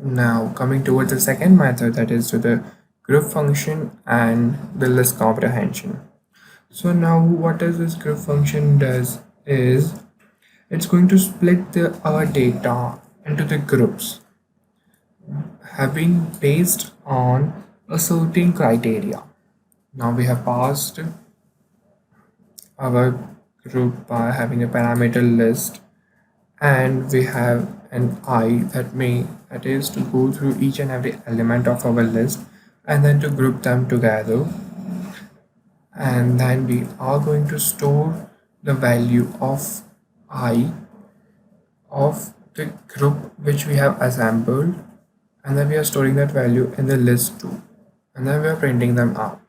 Now coming towards the second method, that is to the group function and the list comprehension. So now what does this group function does is it's going to split our data into the groups having based on a certain criteria. Now we have passed our group by having a parameter list, and we have an I that is to go through each and every element of our list and then to group them together, and then we are going to store the value of I of the group which we have assembled, and then we are storing that value in the list too, and then we are printing them out.